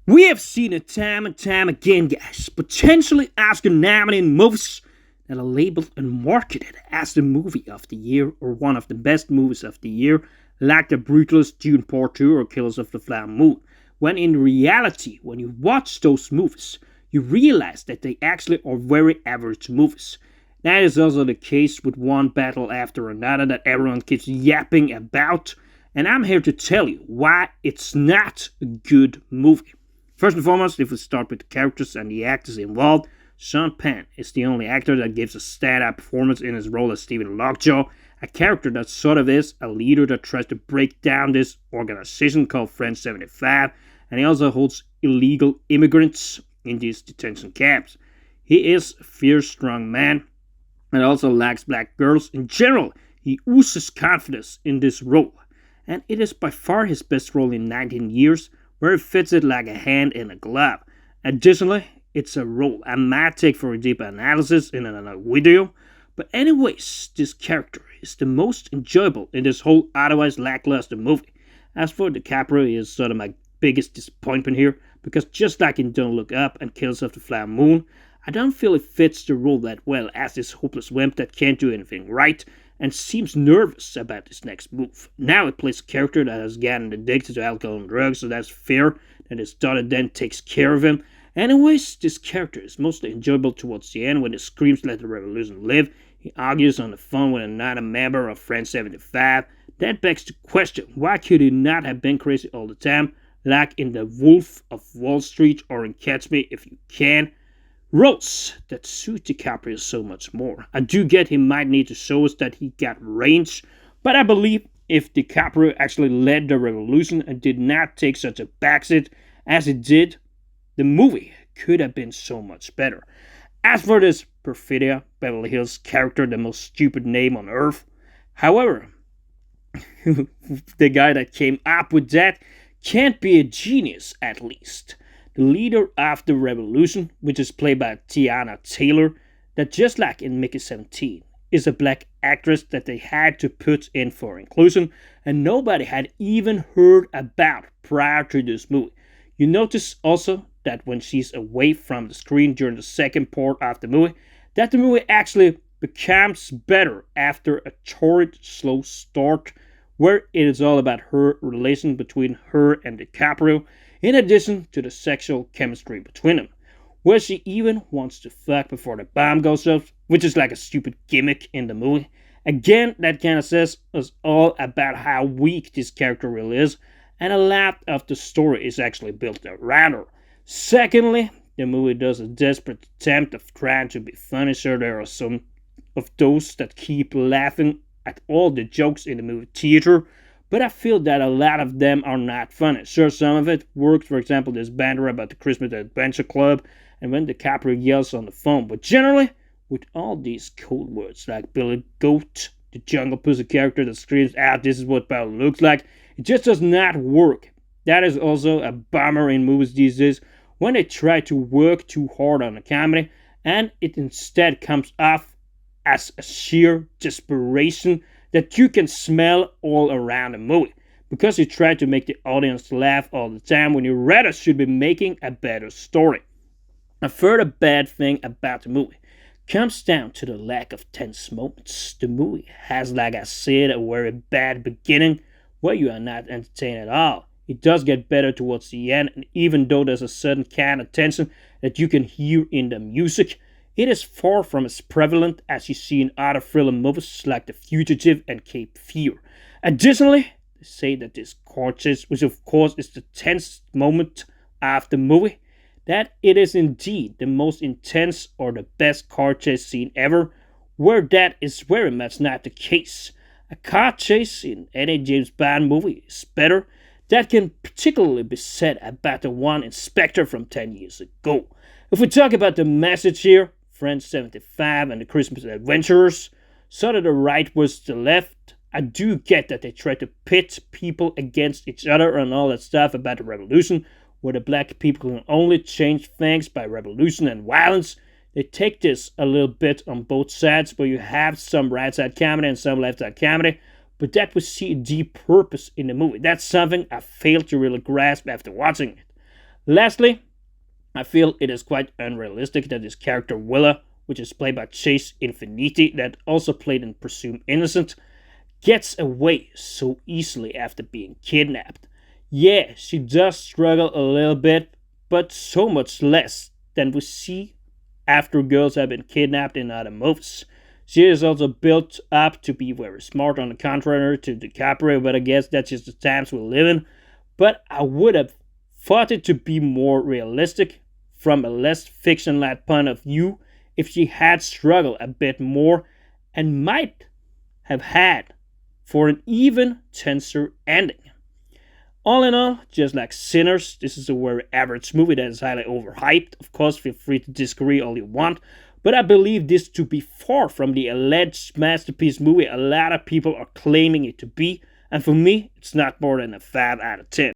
We have seen it time and time again, guys. Potentially Oscar-nominated movies that are labeled and marketed as the movie of the year or one of the best movies of the year, like The Brutalist, Dune Part 2, or Killers of the Flower Moon. When in reality, when you watch those movies, you realize that they actually are very average movies. That is also the case with one battle after another that everyone keeps yapping about, and I'm here to tell you why it's not a good movie. First and foremost, if we start with the characters and the actors involved, Sean Penn is the only actor that gives a stand-up performance in his role as Stephen Lockjaw, a character that sort of is a leader that tries to break down this organization called Friend 75, and he also holds illegal immigrants in these detention camps. He is a fierce, strong man and also likes black girls. In general, he oozes confidence in this role, and it is by far his best role in 19 years, where he fits it like a hand in a glove. Additionally, it's a role I might take for a deeper analysis in another video, but anyways, this character is the most enjoyable in this whole otherwise lackluster movie. As for DiCaprio, he is sort of my biggest disappointment here, because just like in Don't Look Up and Killers of the Flower Moon, I don't feel he fits the role that well as this hopeless wimp that can't do anything right and seems nervous about his next move. Now he plays a character that has gotten addicted to alcohol and drugs, so that's fair that his daughter then takes care of him. Anyways, this character is mostly enjoyable towards the end when he screams "Let the revolution live." He argues on the phone with another member of Friend 75. That begs the question, why could he not have been crazy all the time, like in The Wolf of Wall Street or in Catch Me If You Can? Roles that suit DiCaprio so much more. I do get he might need to show us that he got range, but I believe if DiCaprio actually led the revolution and did not take such a backseat as he did, the movie could have been so much better. As for this Perfidia Beverly Hills character, the most stupid name on earth, however, the guy that came up with that can't be a genius at least. The leader of the revolution, which is played by Tiana Taylor, that just like in Mickey 17, is a black actress that they had to put in for inclusion, and nobody had even heard about prior to this movie. You notice also that when she's away from the screen during the second part of the movie, that the movie actually becomes better after a torrid, slow start, where it is all about her relation between her and DiCaprio, in addition to the sexual chemistry between them, where she even wants to fuck before the bomb goes off, which is like a stupid gimmick in the movie. Again, that kind of says us all about how weak this character really is, and a lot of the story is actually built around her. Secondly, the movie does a desperate attempt of trying to be funny, so there are some of those that keep laughing at all the jokes in the movie theater, but I feel that a lot of them are not funny. Sure, some of it works, for example, this banter about the Christmas Adventure Club and when DiCaprio yells on the phone, but generally, with all these code words like Billy Goat, the Jungle Pussy character that screams out, "This is what power looks like," it just does not work. That is also a bummer in movies these days when they try to work too hard on a comedy and it instead comes off as a sheer desperation that you can smell all around the movie, because you try to make the audience laugh all the time when you rather should be making a better story. A further bad thing about the movie comes down to the lack of tense moments. The movie has, like I said, a very bad beginning where you are not entertained at all. It does get better towards the end, and even though there's a certain kind of tension that you can hear in the music, it is far from as prevalent as you see in other thriller movies like The Fugitive and Cape Fear. Additionally, they say that this car chase, which of course is the tense moment of the movie, that it is indeed the most intense or the best car chase scene ever, where that is very much not the case. A car chase in any James Bond movie is better. That can particularly be said about the one in Spectre from 10 years ago. If we talk about the message here, Friend 75 and the Christmas Adventurers, so that the right was the left, I do get that they try to pit people against each other and all that stuff about the revolution, where the black people can only change things by revolution and violence. They take this a little bit on both sides, where you have some right side comedy and some left side comedy, but that we see a deep purpose in the movie. That's something I failed to really grasp after watching it. Lastly, I feel it is quite unrealistic that his character Willa, which is played by Chase Infiniti, that also played in Presumed Innocent, gets away so easily after being kidnapped. Yeah, she does struggle a little bit, but so much less than we see after girls have been kidnapped in other movies. She is also built up to be very smart, on the contrary to DiCaprio, but I guess that's just the times we live in. But I would have thought it to be more realistic from a less fiction like point of view if she had struggled a bit more and might have had for an even tenser ending. All in all, just like Sinners, this is a very average movie that is highly overhyped. Of course, feel free to disagree all you want, but I believe this to be far from the alleged masterpiece movie a lot of people are claiming it to be, and for me, it's not more than a 5 out of 10.